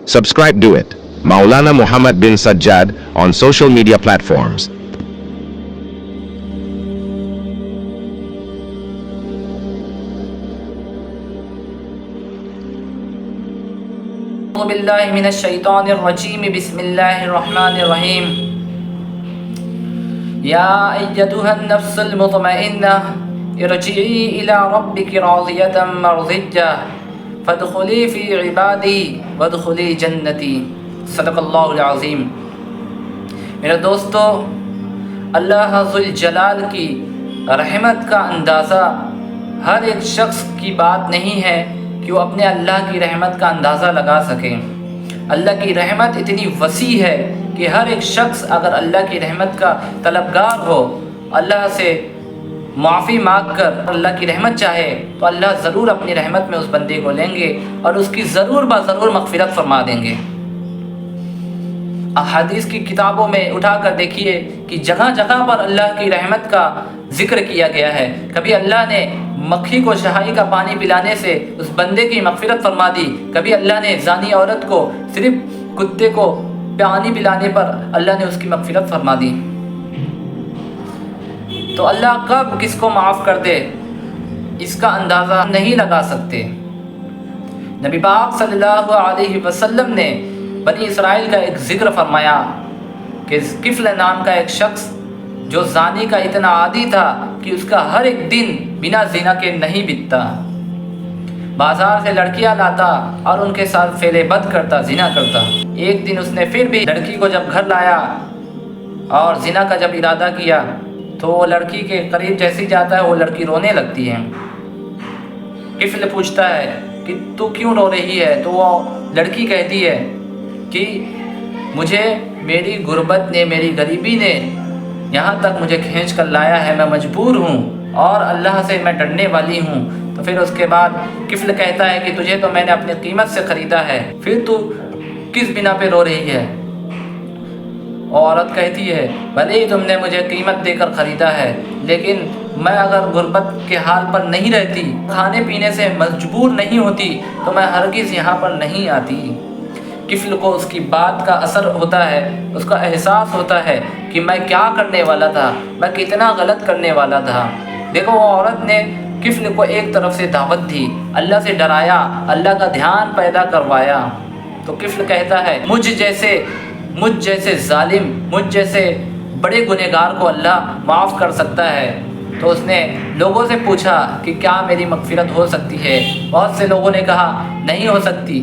Subscribe to it. Maulana Muhammad bin Sajjad on social media platforms. أعوذ بالله من الشيطان الرجيم بسم الله الرحمن الرحيم يا أيتها النفس المطمئنة ارجعي إلى ربك راضية مرضية فادخلي في عبادي وادخلي جنتي صدق اللہ العظیم۔ میرے دوستو، اللہ ذوال جلال کی رحمت کا اندازہ ہر ایک شخص کی بات نہیں ہے کہ وہ اپنے اللہ کی رحمت کا اندازہ لگا سکے۔ اللہ کی رحمت اتنی وسیع ہے کہ ہر ایک شخص اگر اللہ کی رحمت کا طلبگار ہو، اللہ سے معافی مانگ کر اللہ کی رحمت چاہے تو اللہ ضرور اپنی رحمت میں اس بندے کو لیں گے اور اس کی ضرور ضرور مغفرت فرما دیں گے۔ احادیث کی کتابوں میں اٹھا کر دیکھیے کہ جگہ جگہ پر اللہ کی رحمت کا ذکر کیا گیا ہے۔ کبھی اللہ نے مکھی کو شہائی کا پانی پلانے سے اس بندے کی مغفرت فرما دی، کبھی اللہ نے زانی عورت کو صرف کتے کو پانی پلانے پر اللہ نے اس کی مغفرت فرما دی۔ تو اللہ کب کس کو معاف کر دے اس کا اندازہ نہیں لگا سکتے۔ نبی پاک صلی اللہ علیہ وسلم نے بنی اسرائیل کا ایک ذکر فرمایا کہ کفل نام کا ایک شخص جو زانی کا اتنا عادی تھا کہ اس کا ہر ایک دن بنا زنا کے نہیں بیتتا، بازار سے لڑکیاں لاتا اور ان کے ساتھ فعل بد کرتا، زنا کرتا۔ ایک دن اس نے پھر بھی لڑکی کو جب گھر لایا اور زنا کا جب ارادہ کیا تو وہ لڑکی کے قریب جیسے جاتا ہے وہ لڑکی رونے لگتی ہے۔ کفل پوچھتا ہے کہ تو کیوں رو رہی ہے؟ تو وہ لڑکی کہتی ہے کہ مجھے میری غربت نے، میری غریبی نے یہاں تک مجھے کھینچ کر لایا ہے، میں مجبور ہوں اور اللہ سے میں ڈرنے والی ہوں۔ تو پھر اس کے بعد کفل کہتا ہے کہ تجھے تو میں نے اپنی قیمت سے خریدا ہے، پھر تو کس بنا پہ رو رہی ہے؟ عورت کہتی ہے بھلے ہی تم نے مجھے قیمت دے کر خریدا ہے، لیکن میں اگر غربت کے حال پر نہیں رہتی، کھانے پینے سے مجبور نہیں ہوتی تو میں ہرگز یہاں پر نہیں آتی۔ کفل کو اس کی بات کا اثر ہوتا ہے، اس کا احساس ہوتا ہے کہ میں کیا کرنے والا تھا، میں کتنا غلط کرنے والا تھا۔ دیکھو، وہ عورت نے کفل کو ایک طرف سے دعوت دی، اللہ سے ڈرایا، اللہ کا دھیان پیدا کروایا۔ تو کفل کہتا ہے مجھ جیسے ظالم، مجھ جیسے بڑے گنہگار کو اللہ معاف کر سکتا ہے۔ تو اس نے لوگوں سے پوچھا کہ کیا میری مغفرت ہو سکتی ہے؟ بہت سے لوگوں نے کہا نہیں ہو سکتی،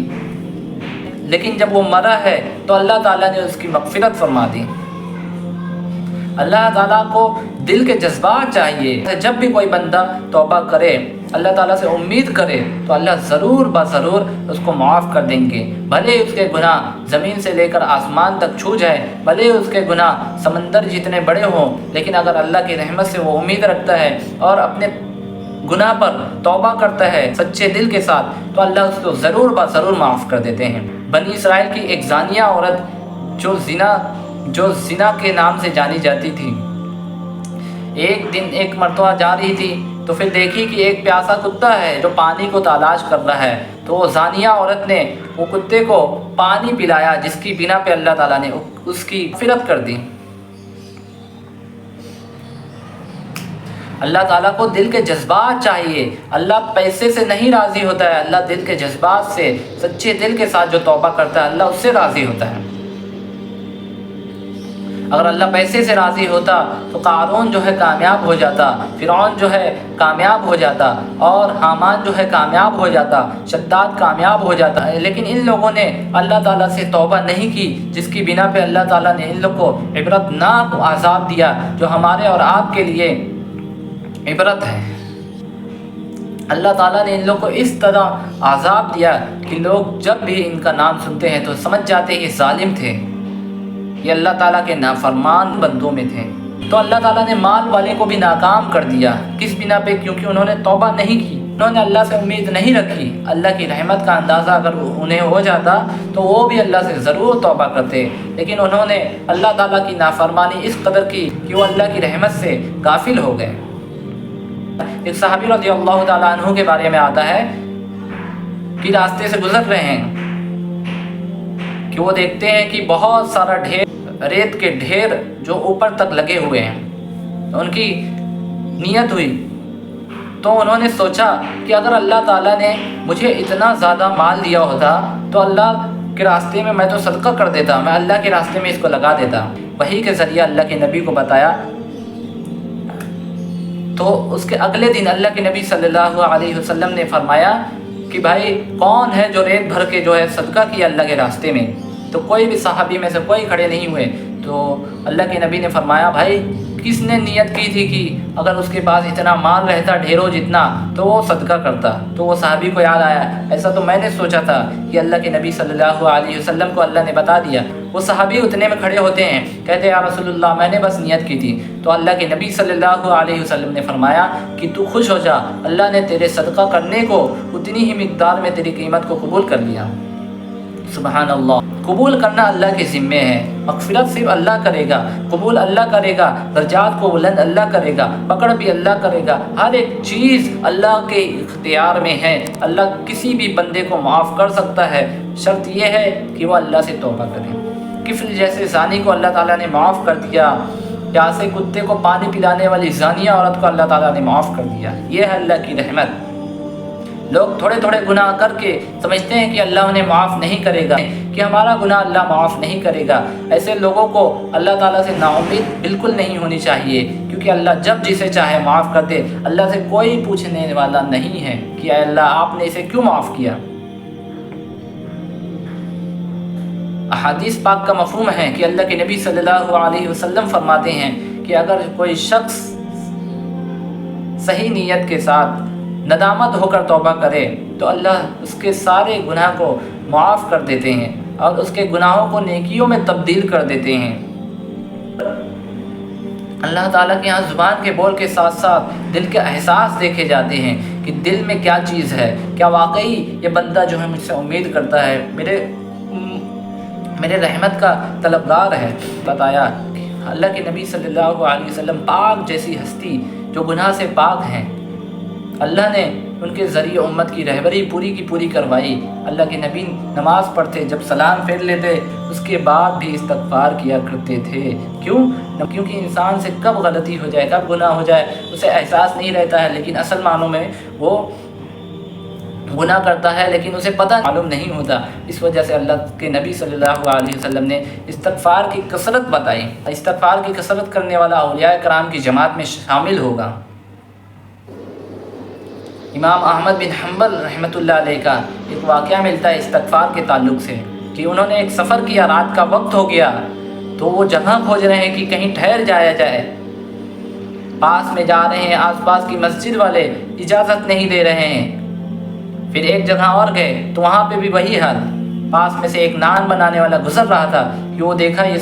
لیکن جب وہ مرا ہے تو اللہ تعالیٰ نے اس کی مغفرت فرما دی۔ اللہ تعالیٰ کو دل کے جذبات چاہیے۔ جب بھی کوئی بندہ توبہ کرے، اللہ تعالیٰ سے امید کرے تو اللہ ضرور اس کو معاف کر دیں گے۔ بھلے اس کے گناہ زمین سے لے کر آسمان تک چھو جائے، بھلے اس کے گناہ سمندر جتنے بڑے ہوں، لیکن اگر اللہ کی رحمت سے وہ امید رکھتا ہے اور اپنے گناہ پر توبہ کرتا ہے سچے دل کے ساتھ تو اللہ اس کو ضرور معاف کر دیتے ہیں۔ بنی اسرائیل کی ایک زانیہ عورت جو زنا کے نام سے جانی جاتی تھی، ایک دن ایک مرتبہ جا رہی تھی تو پھر دیکھی کہ ایک پیاسا کتا ہے جو پانی کو تلاش کر رہا ہے، تو وہ زانیہ عورت نے وہ کتے کو پانی پلایا، جس کی بنا پہ اللہ تعالیٰ نے اس کی مغفرت کر دی۔ اللہ تعالیٰ کو دل کے جذبات چاہیے، اللہ پیسے سے نہیں راضی ہوتا ہے، اللہ دل کے جذبات سے، سچے دل کے ساتھ جو توبہ کرتا ہے اللہ اس سے راضی ہوتا ہے۔ اگر اللہ پیسے سے راضی ہوتا تو قارون جو ہے کامیاب ہو جاتا، فرعون جو ہے کامیاب ہو جاتا، اور حامان جو ہے کامیاب ہو جاتا، شداد کامیاب ہو جاتا، لیکن ان لوگوں نے اللہ تعالیٰ سے توبہ نہیں کی، جس کی بنا پہ اللہ تعالیٰ نے ان لوگوں کو عبرتناک عذاب دیا، جو ہمارے اور آپ کے لیے عبرت ہے۔ اللہ تعالیٰ نے ان لوگوں کو اس طرح عذاب دیا کہ لوگ جب بھی ان کا نام سنتے ہیں تو سمجھ جاتے ہیں یہ ظالم تھے، یہ اللہ تعالیٰ کے نافرمان بندوں میں تھے۔ تو اللہ تعالیٰ نے مال والے کو بھی ناکام کر دیا، کس بنا پہ؟ کیونکہ انہوں نے توبہ نہیں کی، انہوں نے اللہ سے امید نہیں رکھی۔ اللہ کی رحمت کا اندازہ اگر انہیں ہو جاتا تو وہ بھی اللہ سے ضرور توبہ کرتے، لیکن انہوں نے اللہ تعالیٰ کی نافرمانی اس قدر کی کہ وہ اللہ کی رحمت سے غافل ہو گئے۔ ایک صحابی رضی اللہ تعالیٰ عنہ کے بارے میں آتا ہے کہ راستے سے گزر رہے ہیں कि वो देखते हैं कि बहुत सारा रेत के ढेर जो ऊपर तक लगे हुए हैं। तो उनकी नीयत हुई, तो उन्होंने सोचा कि अगर अल्लाह ताला ने मुझे इतना ज़्यादा माल दिया होता तो अल्लाह के रास्ते में मैं तो सदका कर देता, मैं अल्लाह के रास्ते में इसको लगा देता। वही के ज़रिए अल्लाह के नबी को बताया। तो उसके अगले दिन अल्लाह के नबी सल्लल्लाहु अलैहि वसल्लम ने फरमाया कि भाई कौन है जो रेत भर के जो है सदका किया अल्लाह के रास्ते में। तो कोई भी सहाबी में से कोई खड़े नहीं हुए। तो अल्लाह के नबी ने फरमाया भाई किसने नियत की थी कि अगर उसके पास इतना माल रहता ढेरों जितना तो वो सदका करता। तो वो सहाबी को याद आया, ऐसा तो मैंने सोचा था कि अल्लाह के नबी सल्लल्लाहु अलैहि वसल्लम को अल्लाह ने बता दिया। वो सहाबी उतने में खड़े होते हैं, कहते या रसूलुल्लाह मैंने बस नियत की थी। तो अल्लाह के नबी सल्लल्लाहु अलैहि वसल्लम ने फरमाया कि तू खुश हो जा, अल्लाह ने तेरे सदका करने को उतनी ही मिकदार में तेरी कीमत को कबूल कर लिया। सुबहान अल्लाह। कबूल करना अल्लाह के ज़िम्मे है, मग़फ़िरत सिर्फ अल्लाह करेगा, कबूल अल्लाह करेगा, दर्जात को बुलंद अल्लाह करेगा, पकड़ भी अल्लाह करेगा। हर एक चीज़ अल्लाह के इख्तियार में है। अल्लाह किसी भी बंदे को माफ़ कर सकता है, शर्त यह है कि वह अल्लाह से तौबा करे। किफ़्ल जैसे ज़ानी को अल्लाह ताला ने माफ़ कर दिया, प्यासे कुत्ते को पानी पिलाने वाली ज़ानिया औरत को अल्लाह ताला ने माफ़ कर दिया। ये है अल्लाह की रहमत। लोग थोड़े थोड़े गुनाह करके समझते हैं कि अल्लाह उन्हें माफ़ नहीं करेगा, कि हमारा गुनाह अल्लाह माफ़ नहीं करेगा। ऐसे लोगों को अल्लाह ताला से नाउम्मीद बिल्कुल नहीं होनी चाहिए, क्योंकि अल्लाह जब जिसे चाहे माफ़ कर दे। अल्लाह से कोई पूछने वाला नहीं है कि अल्लाह आपने इसे क्यों माफ़ किया। अहादीस पाक का मफ़हूम है कि अल्लाह के नबी सल्लल्लाहु अलैहि वसल्लम फरमाते हैं कि अगर कोई शख्स सही नीयत के साथ नदामत होकर तौबा करे तो अल्लाह उसके सारे गुनाह को माफ़ कर देते हैं और उसके गुनाहों को नेकियों में तब्दील कर देते हैं। अल्लाह ताला के यहाँ ज़ुबान के बोल के साथ साथ दिल के एहसास देखे जाते हैं कि दिल में क्या चीज़ है, क्या वाकई ये बंदा जो है मुझसे उम्मीद करता है, मेरे रहमत का तलबगार है। बताया अल्लाह के नबी सल्लल्लाहु अलैहि वसल्लम पाक जैसी हस्ती जो गुनाह से पाक हैं, अल्लाह ने उनके ज़रिए उम्मत की रहबरी पूरी की पूरी करवाई। अल्लाह के नबी नमाज़ पढ़ते जब सलाम फेर लेते उसके बाद भी इस्तग़फ़ार किया करते थे। क्योंकि इंसान से कब गलती हो जाए, कब गुनाह हो जाए उसे एहसास नहीं रहता है, लेकिन असल मानों में वो गुनाह करता है लेकिन उसे पता मालूम नहीं होता। इस वजह से अल्लाह के नबी सल्लल्लाहु अलैहि वसल्लम ने इस्तग़फ़ार की कसरत बताई। इस्तग़फ़ार की कसरत करने वाला औलिया कराम की जमात में शामिल होगा। इमाम अहमद बिन हम्बल रहमतुल्लाह अलैह का एक वाक़या मिलता है इस्तग़फ़ार के ताल्लुक़ से कि उन्होंने एक सफ़र किया, रात का वक्त हो गया तो वो जगह खोज रहे हैं कि कहीं ठहर जाया जाए। पास में जा रहे हैं, आसपास की मस्जिद वाले इजाज़त नहीं दे रहे हैं। फिर एक जगह और गए तो वहाँ पे भी वही हाल। पास में से एक नान बनाने वाला गुजर रहा था कि वो देखा ये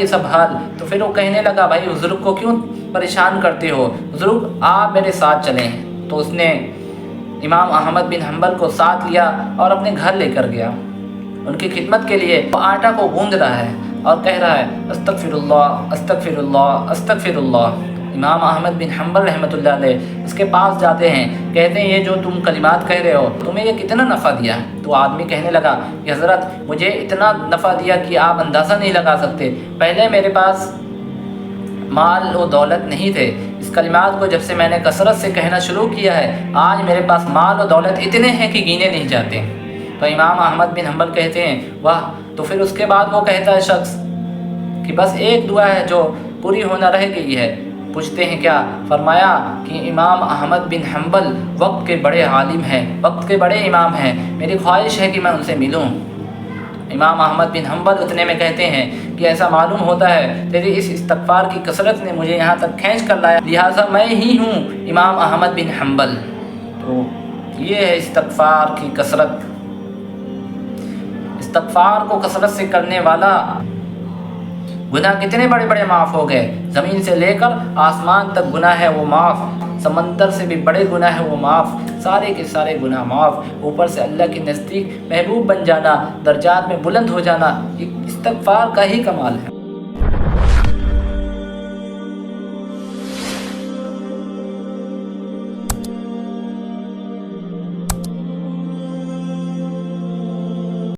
सब हाल, तो फिर वो कहने लगा भाई बुज़ुर्ग को क्यों परेशान करते हो, बुज़ुर्ग आप मेरे साथ चलें। तो उसने इमाम अहमद बिन हम्बल को साथ लिया और अपने घर लेकर गया। उनकी खिदमत के लिए वो आटा को गूंद रहा है और कह रहा है अस्तग़फ़िरुल्लाह अस्तग़फ़िरुल्लाह अस्तग़फ़िरुल्लाह। इमाम अहमद बिन हम्बल रहमतुल्लाह अलैह उसके पास जाते हैं, कहते हैं ये जो तुम कलिमात कह रहे हो तुम्हें ये कितना नफ़ा दिया। तो आदमी कहने लगा कि हज़रत मुझे इतना नफ़ा दिया कि आप अंदाज़ा नहीं लगा सकते। पहले मेरे पास माल व दौलत नहीं थे, इस कलिमात को जब से मैंने कसरत से कहना शुरू किया है आज मेरे पास माल व दौलत इतने हैं कि गिने नहीं जाते। तो इमाम अहमद बिन हम्बल कहते हैं वाह। तो फिर उसके बाद वो कहता है शख्स कि बस एक दुआ है जो पूरी होना रह गई है। पूछते हैं क्या? फरमाया कि इमाम अहमद बिन हम्बल वक्त के बड़े आलिम हैं, वक्त के बड़े इमाम हैं, मेरी ख्वाहिश है कि मैं उनसे मिलूं। इमाम अहमद बिन हम्बल उतने में कहते हैं कि ऐसा मालूम होता है तेरी इस इस्तग़फ़ार की कसरत ने मुझे यहाँ तक खींच कर लाया, लिहाजा मैं ही हूँ इमाम अहमद बिन हम्बल। तो ये है इस्तग़फ़ार की कसरत। इस्तग़फ़ार को कसरत से करने वाला गुनाह कितने बड़े बड़े माफ़ हो गए। ज़मीन से लेकर आसमान तक गुनाह है वो माफ़, समंदर से भी बड़े गुनाह है वो माफ़, सारे के सारे गुनाह माफ़। ऊपर से अल्लाह के नज़दीक महबूब बन जाना, दर्जात में बुलंद हो जाना, ये इस्तग़फ़ार का ही कमाल है।